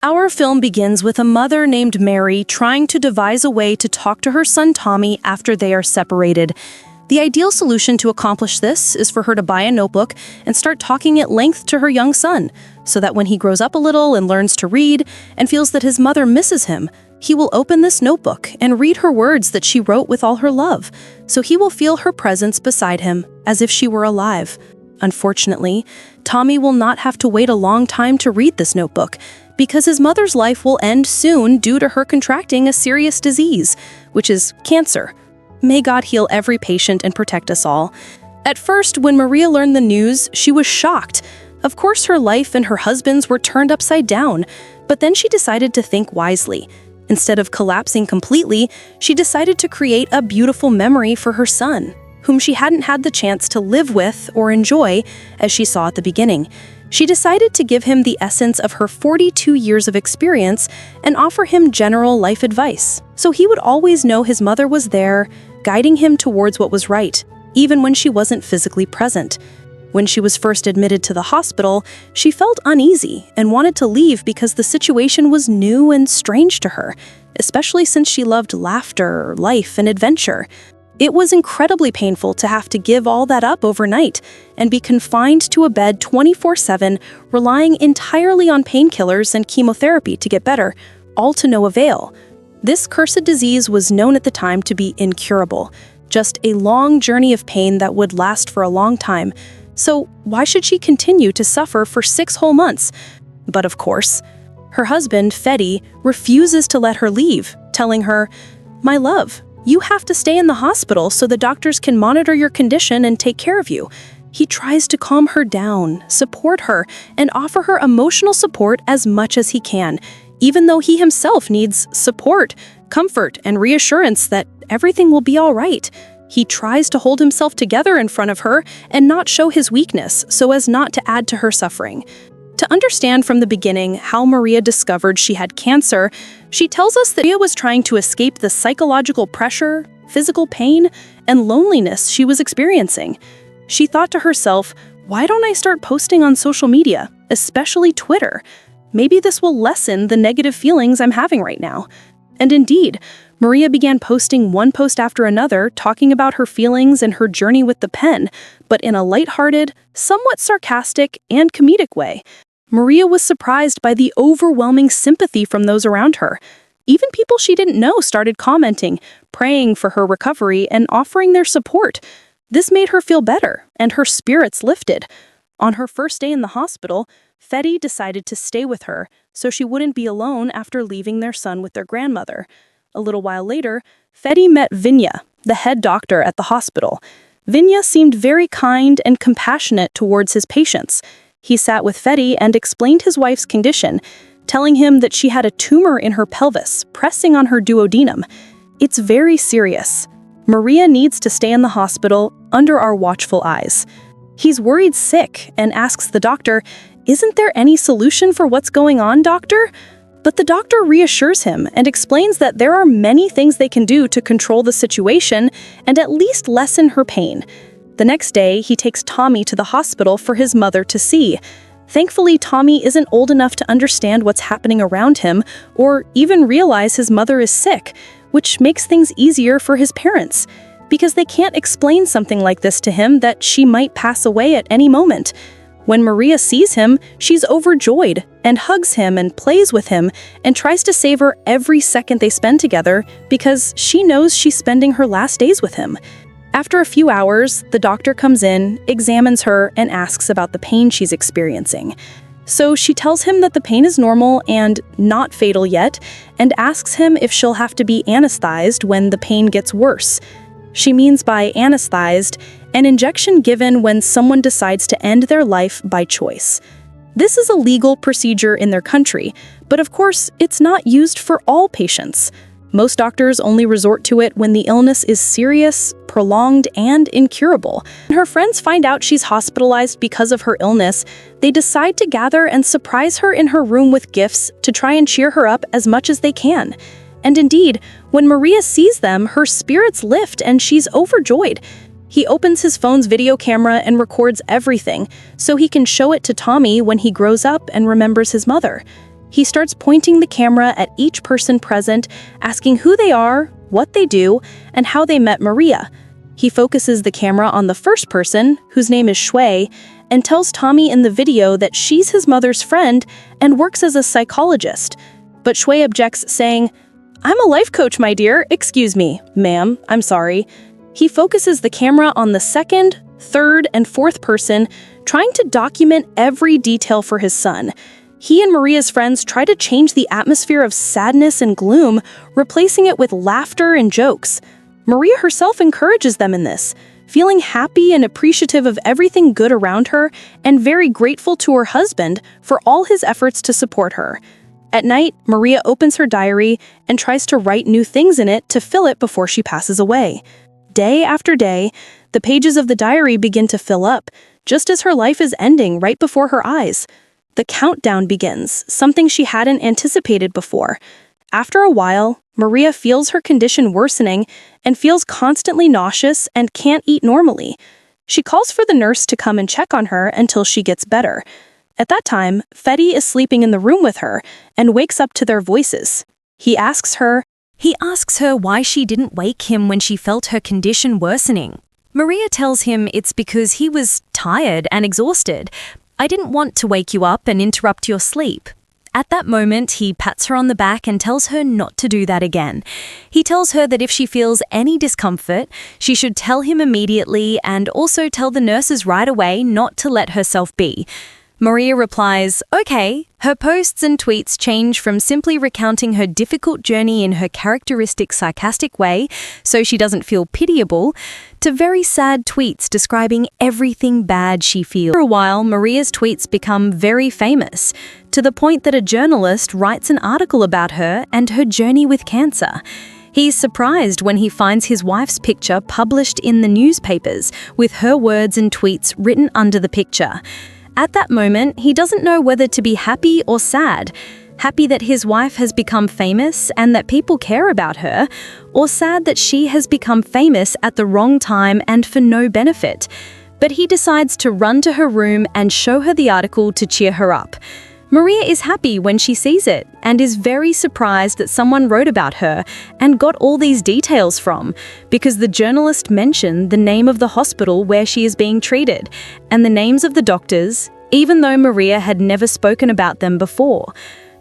Our film begins with a mother named Mary trying to devise a way to talk to her son Tommy after they are separated. The ideal solution to accomplish this is for her to buy a notebook and start talking at length to her young son, so that when he grows up a little and learns to read and feels that his mother misses him, he will open this notebook and read her words that she wrote with all her love, so he will feel her presence beside him as if she were alive. Unfortunately, Tommy will not have to wait a long time to read this notebook, because his mother's life will end soon due to her contracting a serious disease, which is cancer. May God heal every patient and protect us all. At first, when Maria learned the news, she was shocked. Of course, her life and her husband's were turned upside down, but then she decided to think wisely. Instead of collapsing completely, she decided to create a beautiful memory for her son, whom she hadn't had the chance to live with or enjoy, as she saw at the beginning. She decided to give him the essence of her 42 years of experience and offer him general life advice, so he would always know his mother was there, guiding him towards what was right, even when she wasn't physically present. When she was first admitted to the hospital, she felt uneasy and wanted to leave because the situation was new and strange to her, especially since she loved laughter, life, and adventure. It was incredibly painful to have to give all that up overnight and be confined to a bed 24/7, relying entirely on painkillers and chemotherapy to get better, all to no avail. This cursed disease was known at the time to be incurable, just a long journey of pain that would last for a long time. So why should she continue to suffer for 6 whole months? But of course, her husband, Fedi, refuses to let her leave, telling her, "My love, you have to stay in the hospital so the doctors can monitor your condition and take care of you." He tries to calm her down, support her, and offer her emotional support as much as he can, even though he himself needs support, comfort, and reassurance that everything will be all right. He tries to hold himself together in front of her and not show his weakness so as not to add to her suffering. To understand from the beginning how Maria discovered she had cancer, she tells us that Maria was trying to escape the psychological pressure, physical pain, and loneliness she was experiencing. She thought to herself, why don't I start posting on social media, especially Twitter? Maybe this will lessen the negative feelings I'm having right now. And indeed, Maria began posting one post after another, talking about her feelings and her journey with the pen, but in a lighthearted, somewhat sarcastic, and comedic way. Maria was surprised by the overwhelming sympathy from those around her. Even people she didn't know started commenting, praying for her recovery, and offering their support. This made her feel better, and her spirits lifted. On her first day in the hospital, Fedi decided to stay with her so she wouldn't be alone after leaving their son with their grandmother. A little while later, Fedi met Vinya, the head doctor at the hospital. Vinya seemed very kind and compassionate towards his patients. He sat with Fedi and explained his wife's condition, telling him that she had a tumor in her pelvis, pressing on her duodenum. It's very serious. Maria needs to stay in the hospital under our watchful eyes. He's worried sick and asks the doctor, "Isn't there any solution for what's going on, doctor?" But the doctor reassures him and explains that there are many things they can do to control the situation and at least lessen her pain. The next day, he takes Tommy to the hospital for his mother to see. Thankfully, Tommy isn't old enough to understand what's happening around him or even realize his mother is sick, which makes things easier for his parents, because they can't explain something like this to him, that she might pass away at any moment. When Maria sees him, she's overjoyed and hugs him and plays with him and tries to savor every second they spend together because she knows she's spending her last days with him. After a few hours, the doctor comes in, examines her, and asks about the pain she's experiencing. So she tells him that the pain is normal and not fatal yet, and asks him if she'll have to be anesthetized when the pain gets worse. She means by anesthetized, an injection given when someone decides to end their life by choice. This is a legal procedure in their country, but of course, it's not used for all patients. Most doctors only resort to it when the illness is serious, prolonged, and incurable. When her friends find out she's hospitalized because of her illness, they decide to gather and surprise her in her room with gifts to try and cheer her up as much as they can. And indeed, when Maria sees them, her spirits lift and she's overjoyed. He opens his phone's video camera and records everything, so he can show it to Tommy when he grows up and remembers his mother. He starts pointing the camera at each person present, asking who they are, what they do, and how they met Maria. He focuses the camera on the first person, whose name is Shui, and tells Tommy in the video that she's his mother's friend and works as a psychologist. But Shui objects, saying, "I'm a life coach, my dear. Excuse me, ma'am, I'm sorry." He focuses the camera on the second, third, and fourth person, trying to document every detail for his son. He and Maria's friends try to change the atmosphere of sadness and gloom, replacing it with laughter and jokes. Maria herself encourages them in this, feeling happy and appreciative of everything good around her and very grateful to her husband for all his efforts to support her. At night, Maria opens her diary and tries to write new things in it to fill it before she passes away. Day after day, the pages of the diary begin to fill up, just as her life is ending right before her eyes. The countdown begins, something she hadn't anticipated before. After a while, Maria feels her condition worsening and feels constantly nauseous and can't eat normally. She calls for the nurse to come and check on her until she gets better. At that time, Fetty is sleeping in the room with her and wakes up to their voices. He asks her why she didn't wake him when she felt her condition worsening. Maria tells him it's because he was tired and exhausted. "I didn't want to wake you up and interrupt your sleep." At that moment, he pats her on the back and tells her not to do that again. He tells her that if she feels any discomfort, she should tell him immediately and also tell the nurses right away not to let herself be. Maria replies, "Okay." Her posts and tweets change from simply recounting her difficult journey in her characteristic sarcastic way, so she doesn't feel pitiable, to very sad tweets describing everything bad she feels. For a while, Maria's tweets become very famous, to the point that a journalist writes an article about her and her journey with cancer. He's surprised when he finds his wife's picture published in the newspapers, with her words and tweets written under the picture. At that moment, he doesn't know whether to be happy or sad. Happy that his wife has become famous and that people care about her, or sad that she has become famous at the wrong time and for no benefit. But he decides to run to her room and show her the article to cheer her up. Maria is happy when she sees it and is very surprised that someone wrote about her and got all these details from, because the journalist mentioned the name of the hospital where she is being treated and the names of the doctors, even though Maria had never spoken about them before.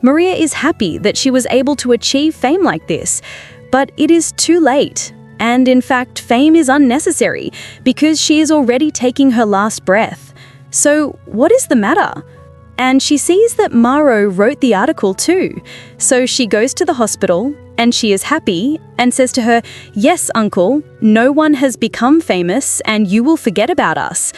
Maria is happy that she was able to achieve fame like this, but it is too late. And in fact, fame is unnecessary because she is already taking her last breath. So what is the matter? And she sees that Maro wrote the article too. So she goes to the hospital and she is happy and says to her, "Yes, uncle, no one has become famous and you will forget about us."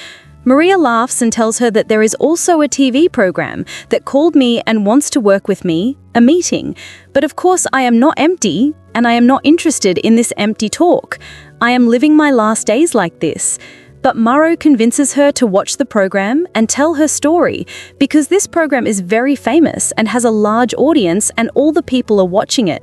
Maria laughs and tells her that there is also a TV program that called me and wants to work with me, a meeting. But of course I am not empty and I am not interested in this empty talk. I am living my last days like this. But Maro convinces her to watch the program and tell her story, because this program is very famous and has a large audience and all the people are watching it.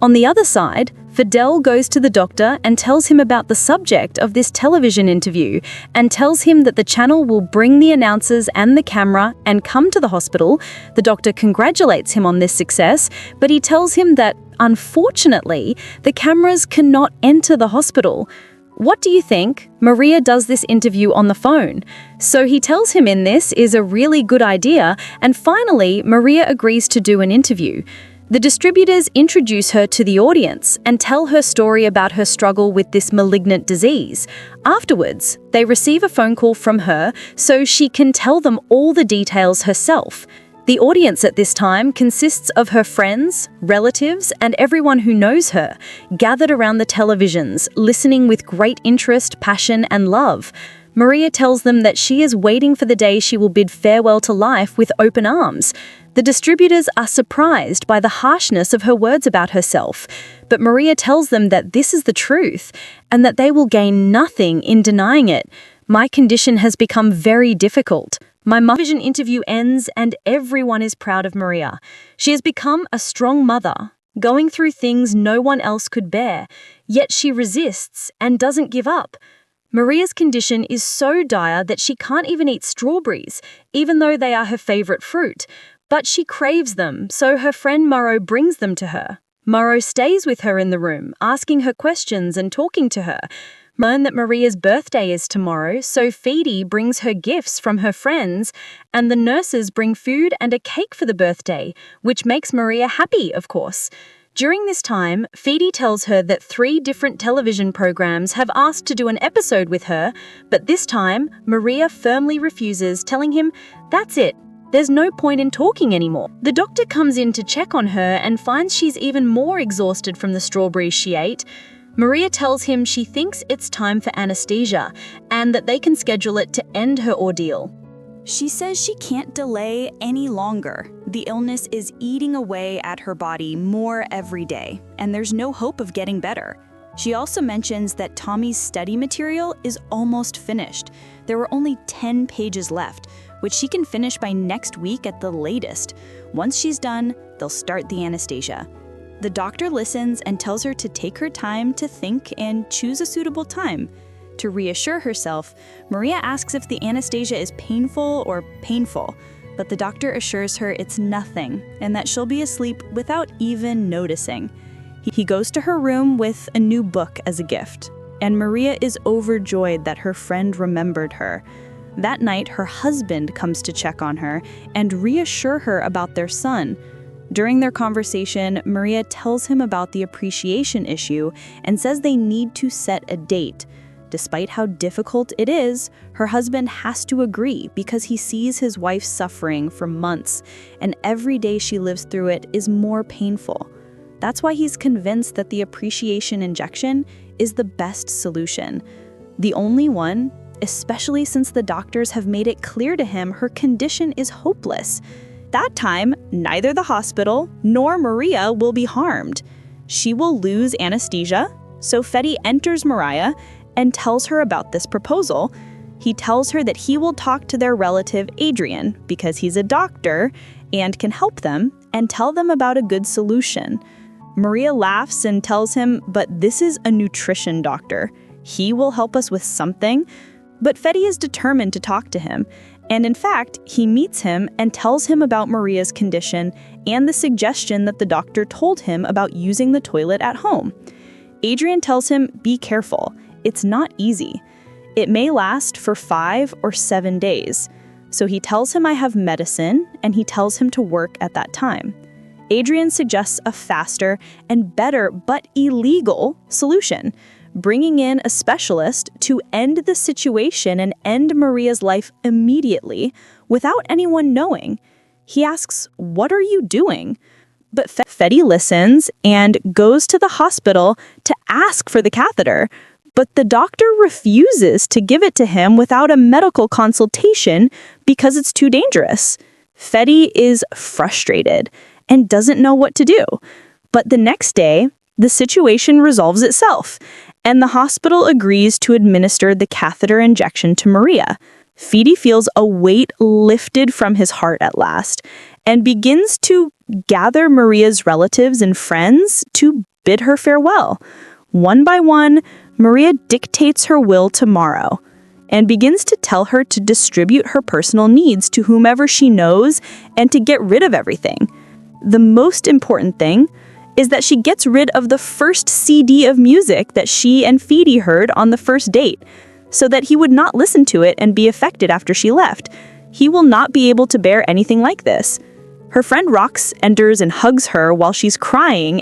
On the other side, Fidel goes to the doctor and tells him about the subject of this television interview and tells him that the channel will bring the announcers and the camera and come to the hospital. The doctor congratulates him on this success, but he tells him that, unfortunately, the cameras cannot enter the hospital. What do you think? Maria does this interview on the phone. So he tells him this is a really good idea, and finally, Maria agrees to do an interview. The distributors introduce her to the audience and tell her story about her struggle with this malignant disease. Afterwards, they receive a phone call from her so she can tell them all the details herself. The audience at this time consists of her friends, relatives, and everyone who knows her, gathered around the televisions, listening with great interest, passion, and love. Maria tells them that she is waiting for the day she will bid farewell to life with open arms. The distributors are surprised by the harshness of her words about herself, but Maria tells them that this is the truth and that they will gain nothing in denying it. "My condition has become very difficult. My television interview ends and everyone is proud of Maria. She has become a strong mother, going through things no one else could bear, yet she resists and doesn't give up. Maria's condition is so dire that she can't even eat strawberries, even though they are her favorite fruit. But she craves them, so her friend Morrow brings them to her. Morrow stays with her in the room, asking her questions and talking to her. Learn that Maria's birthday is tomorrow, so Feedy brings her gifts from her friends, and the nurses bring food and a cake for the birthday, which makes Maria happy, of course. During this time, Feedy tells her that 3 different television programs have asked to do an episode with her, but this time, Maria firmly refuses, telling him, "That's it. There's no point in talking anymore." The doctor comes in to check on her and finds she's even more exhausted from the strawberries she ate. Maria tells him she thinks it's time for anesthesia and that they can schedule it to end her ordeal. She says she can't delay any longer. The illness is eating away at her body more every day, and there's no hope of getting better. She also mentions that Tommy's study material is almost finished. There were only 10 pages left, which she can finish by next week at the latest. Once she's done, they'll start the anesthesia. The doctor listens and tells her to take her time to think and choose a suitable time. To reassure herself, Maria asks if the anesthesia is painful or painful, but the doctor assures her it's nothing and that she'll be asleep without even noticing. He goes to her room with a new book as a gift, and Maria is overjoyed that her friend remembered her. That night, her husband comes to check on her and reassure her about their son. During their conversation, Maria tells him about the appreciation issue and says they need to set a date. Despite how difficult it is, her husband has to agree because he sees his wife suffering for months, and every day she lives through it is more painful. That's why he's convinced that the appreciation injection is the best solution. The only one, especially since the doctors have made it clear to him her condition is hopeless. That time, neither the hospital nor Maria will be harmed. She will lose anesthesia, so Feedy enters Maria and tells her about this proposal. He tells her that he will talk to their relative Adrian because he's a doctor and can help them and tell them about a good solution. Maria laughs and tells him, but this is a nutrition doctor. He will help us with something. But Feedy is determined to talk to him. And in fact, he meets him and tells him about Maria's condition and the suggestion that the doctor told him about using the toilet at home. Adrian tells him, be careful. It's not easy. It may last for 5 or 7 days. So he tells him I have medicine, and he tells him to work at that time. Adrian suggests a faster and better but illegal solution, bringing in a specialist to end the situation and end Maria's life immediately without anyone knowing. He asks, what are you doing? But Feedy listens and goes to the hospital to ask for the catheter, but the doctor refuses to give it to him without a medical consultation because it's too dangerous. Feedy is frustrated and doesn't know what to do. But the next day, the situation resolves itself, and the hospital agrees to administer the catheter injection to Maria. Feedy feels a weight lifted from his heart at last, and begins to gather Maria's relatives and friends to bid her farewell. One by one, Maria dictates her will to Morrow, and begins to tell her to distribute her personal needs to whomever she knows and to get rid of everything. The most important thing is that she gets rid of the first CD of music that she and Feedy heard on the first date, so that he would not listen to it and be affected after she left. He will not be able to bear anything like this. Her friend Rox enters and hugs her while she's crying,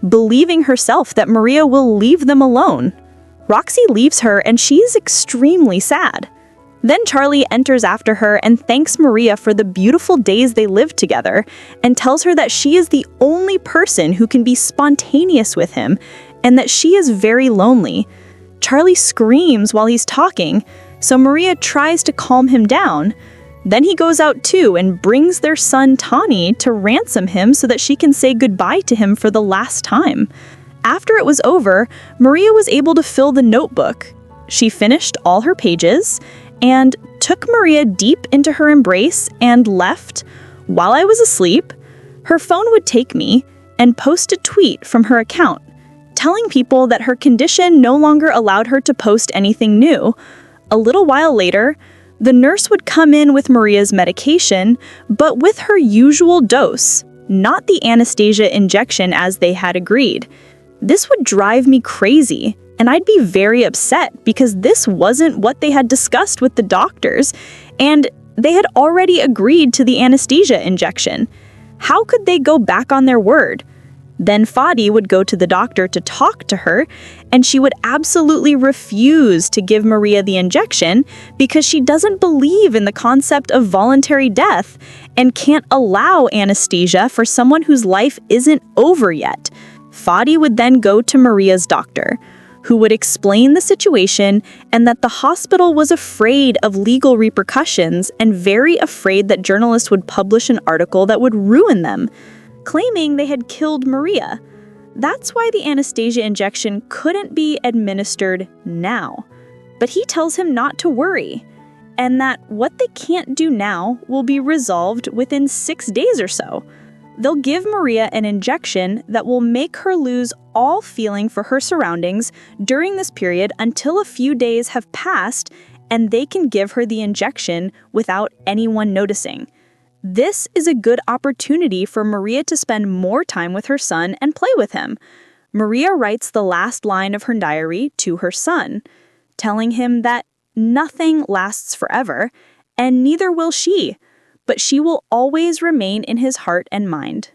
believing herself that Maria will leave them alone. Roxy leaves her and she's extremely sad. Then Charlie enters after her and thanks Maria for the beautiful days they lived together and tells her that she is the only person who can be spontaneous with him and that she is very lonely. Charlie screams while he's talking, so Maria tries to calm him down. Then he goes out too and brings their son Tawny to ransom him so that she can say goodbye to him for the last time. After it was over, Maria was able to fill the notebook. She finished all her pages and took Maria deep into her embrace and left. While I was asleep, her phone would take me and post a tweet from her account, telling people that her condition no longer allowed her to post anything new. A little while later, The nurse would come in with Maria's medication, but with her usual dose, not the Anastasia injection as they had agreed. This would drive me crazy, and I'd be very upset because this wasn't what they had discussed with the doctors, and they had already agreed to the anesthesia injection. How could they go back on their word? Then Fadi would go to the doctor to talk to her, and she would absolutely refuse to give Maria the injection because she doesn't believe in the concept of voluntary death and can't allow anesthesia for someone whose life isn't over yet. Fadi would then go to Maria's doctor, who would explain the situation and that the hospital was afraid of legal repercussions and very afraid that journalists would publish an article that would ruin them, claiming they had killed Maria. That's why the anesthesia injection couldn't be administered now. But he tells him not to worry, and that what they can't do now will be resolved within 6 days or so. They'll give Maria an injection that will make her lose all feeling for her surroundings during this period until a few days have passed, and they can give her the injection without anyone noticing. This is a good opportunity for Maria to spend more time with her son and play with him. Maria writes the last line of her diary to her son, telling him that nothing lasts forever, and neither will she, but she will always remain in his heart and mind.